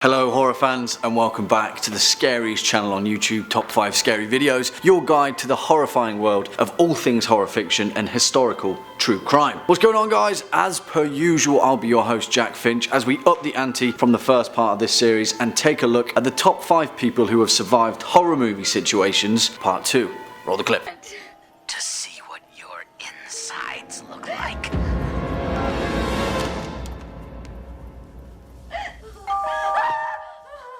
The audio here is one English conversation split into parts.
Hello horror fans and welcome back to the scariest channel on YouTube, Top 5 Scary Videos, your guide to the horrifying world of all things horror fiction and historical true crime. What's going on guys? As per usual, I'll be your host Jack Finch as we up the ante from the first part of this series and take a look at the top 5 people who have survived horror movie situations, part 2. Roll the clip. To see what your insides look like.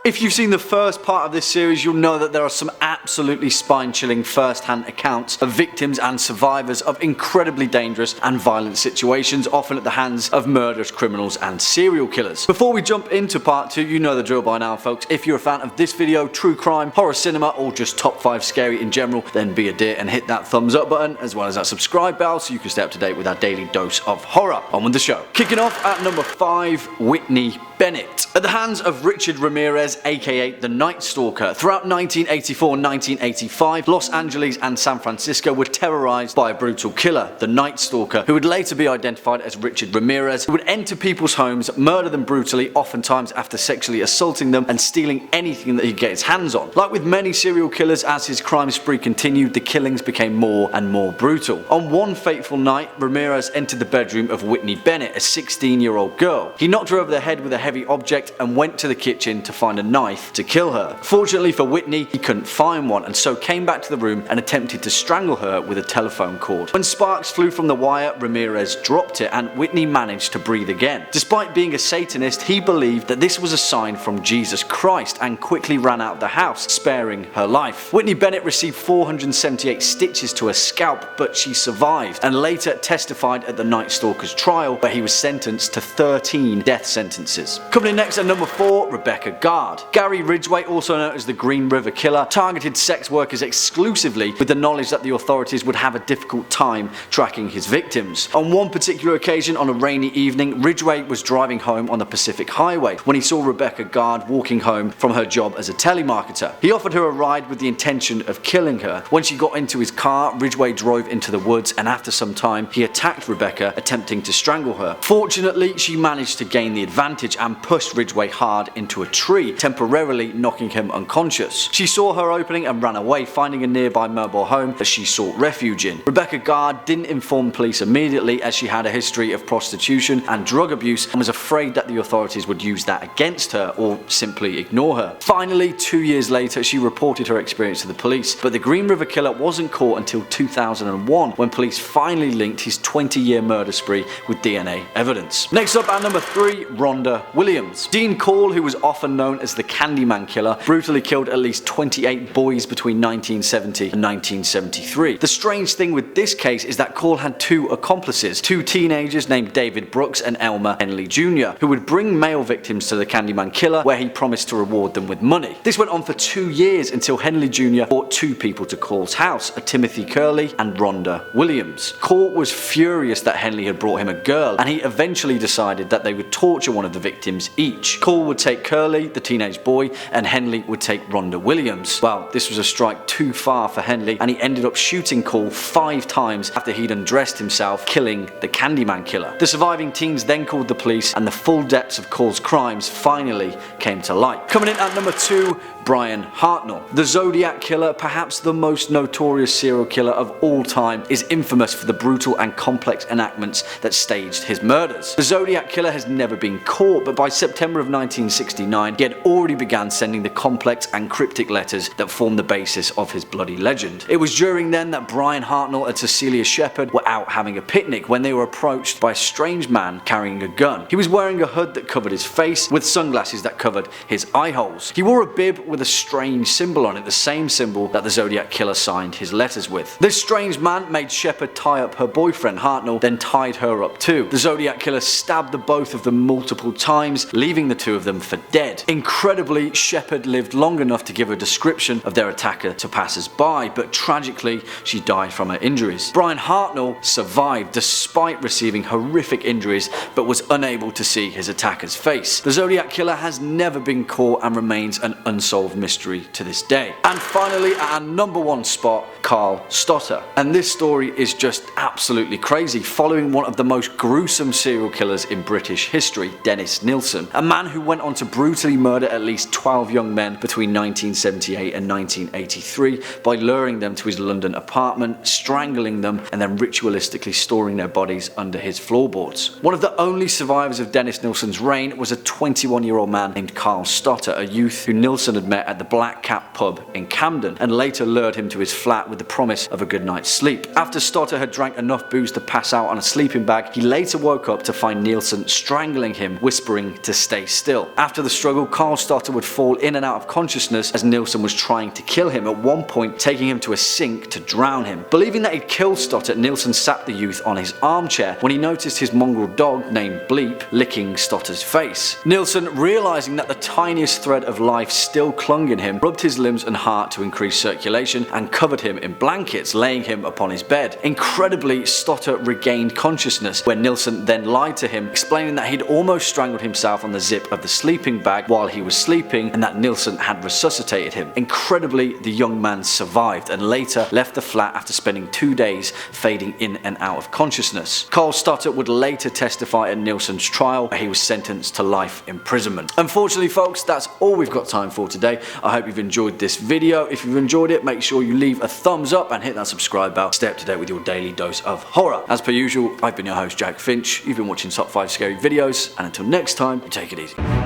If you've seen the first part of this series, you'll know that there are some absolutely spine-chilling first-hand accounts of victims and survivors of incredibly dangerous and violent situations, often at the hands of murderous criminals and serial killers. Before we jump into part 2, you know the drill by now folks. If you're a fan of this video, true crime, horror cinema, or just top 5 scary in general, then be a dear and hit that thumbs up button as well as that subscribe bell so you can stay up to date with our daily dose of horror. On with the show. Kicking off at number 5, Whitney Bennett. At the hands of Richard Ramirez, aka the Night Stalker, throughout 1984-1985, Los Angeles and San Francisco were terrorized by a brutal killer, the Night Stalker, who would later be identified as Richard Ramirez, who would enter people's homes, murder them brutally, oftentimes after sexually assaulting them and stealing anything that he could get his hands on. Like with many serial killers, as his crime spree continued, the killings became more and more brutal. On one fateful night, Ramirez entered the bedroom of Whitney Bennett, a 16-year-old girl. He knocked her over the head with a heavy object and went to the kitchen to find a knife to kill her. Fortunately for Whitney, he couldn't find one and so came back to the room and attempted to strangle her with a telephone cord. When sparks flew from the wire, Ramirez dropped it and Whitney managed to breathe again. Despite being a Satanist, he believed that this was a sign from Jesus Christ and quickly ran out of the house, sparing her life. Whitney Bennett received 478 stitches to her scalp, but she survived and later testified at the Night Stalker's trial, where he was sentenced to 13 death sentences. Coming in next at number 4, Rebecca Gard. Gary Ridgway, also known as the Green River Killer, targeted sex workers exclusively with the knowledge that the authorities would have a difficult time tracking his victims. On one particular occasion, on a rainy evening, Ridgway was driving home on the Pacific Highway when he saw Rebecca Gard walking home from her job as a telemarketer. He offered her a ride with the intention of killing her. When she got into his car, Ridgway drove into the woods and after some time he attacked Rebecca, attempting to strangle her. Fortunately, she managed to gain the advantage and pushed Ridgway hard into a tree, temporarily knocking him unconscious. She saw her opening and ran away, finding a nearby mobile home that she sought refuge in. Rebecca Gard didn't inform police immediately as she had a history of prostitution and drug abuse and was afraid that the authorities would use that against her or simply ignore her. Finally, 2 years later, she reported her experience to the police, but the Green River Killer wasn't caught until 2001 when police finally linked his 20-year murder spree with DNA evidence. Next up at number 3, Rhonda Williams. Dean Call, who was often known as the Candyman Killer, brutally killed at least 28 boys between 1970 and 1973. The strange thing with this case is that Call had 2 accomplices, 2 teenagers named David Brooks and Elmer Henley Jr., who would bring male victims to the Candyman Killer where he promised to reward them with money. This went on for 2 years until Henley Jr. brought 2 people to Call's house, a Timothy Curley and Rhonda Williams. Call was furious that Henley had brought him a girl and he eventually decided that they would torture one of the victims each. Call would take Curley, the teenage boy, and Henley would take Rhonda Williams. Well, this was a strike too far for Henley and he ended up shooting Call 5 times after he'd undressed himself, killing the Candyman Killer. The surviving teens then called the police and the full depths of Call's crimes finally came to light. Coming in at number 2, Brian Hartnell. The Zodiac Killer, perhaps the most notorious serial killer of all time, is infamous for the brutal and complex enactments that staged his murders. The Zodiac Killer has never been caught, but by September of 1969 he had already begun sending the complex and cryptic letters that form the basis of his bloody legend. It was during then that Brian Hartnell and Cecilia Shepard were out having a picnic when they were approached by a strange man carrying a gun. He was wearing a hood that covered his face with sunglasses that covered his eye holes. He wore a bib with a strange symbol on it, the same symbol that the Zodiac Killer signed his letters with. This strange man made Shepard tie up her boyfriend Hartnell, then tied her up too. The Zodiac Killer stabbed the both of them multiple times, leaving the 2 of them for dead. Incredibly, Shepard lived long enough to give a description of their attacker to passers-by, but tragically she died from her injuries. Brian Hartnell survived despite receiving horrific injuries, but was unable to see his attacker's face. The Zodiac Killer has never been caught and remains an unsolved mystery to this day. And finally, at our number 1 spot, Carl Stata. And this story is just absolutely crazy, following one of the most gruesome serial killers in British history, Dennis Nilsen, a man who went on to brutally murder murder at least 12 young men between 1978 and 1983 by luring them to his London apartment, strangling them, and then ritualistically storing their bodies under his floorboards. One of the only survivors of Dennis Nilsen's reign was a 21-year-old man named Carl Stata, a youth who Nilsen had met at the Black Cat pub in Camden, and later lured him to his flat with the promise of a good night's sleep. After Stata had drank enough booze to pass out on a sleeping bag, he later woke up to find Nilsen strangling him, whispering to stay still. After the struggle, Carl Stata would fall in and out of consciousness as Nilsen was trying to kill him, at one point taking him to a sink to drown him. Believing that he'd killed Stata, Nilsen sat the youth on his armchair when he noticed his mongrel dog named Bleep licking Stata's face. Nilsen, realizing that the tiniest thread of life still clung in him, rubbed his limbs and heart to increase circulation and covered him in blankets, laying him upon his bed. Incredibly, Stata regained consciousness when Nilsen then lied to him, explaining that he'd almost strangled himself on the zip of the sleeping bag while he was sleeping and that Nilsen had resuscitated him. Incredibly, the young man survived and later left the flat after spending 2 days fading in and out of consciousness. Carl Stata would later testify at Nilsen's trial, where he was sentenced to life imprisonment. Unfortunately, folks, that's all we've got time for today. I hope you've enjoyed this video. If you've enjoyed it, make sure you leave a thumbs up and hit that subscribe bell. Stay up to date with your daily dose of horror. As per usual, I've been your host, Jack Finch. You've been watching Top 5 Scary Videos, and until next time, take it easy.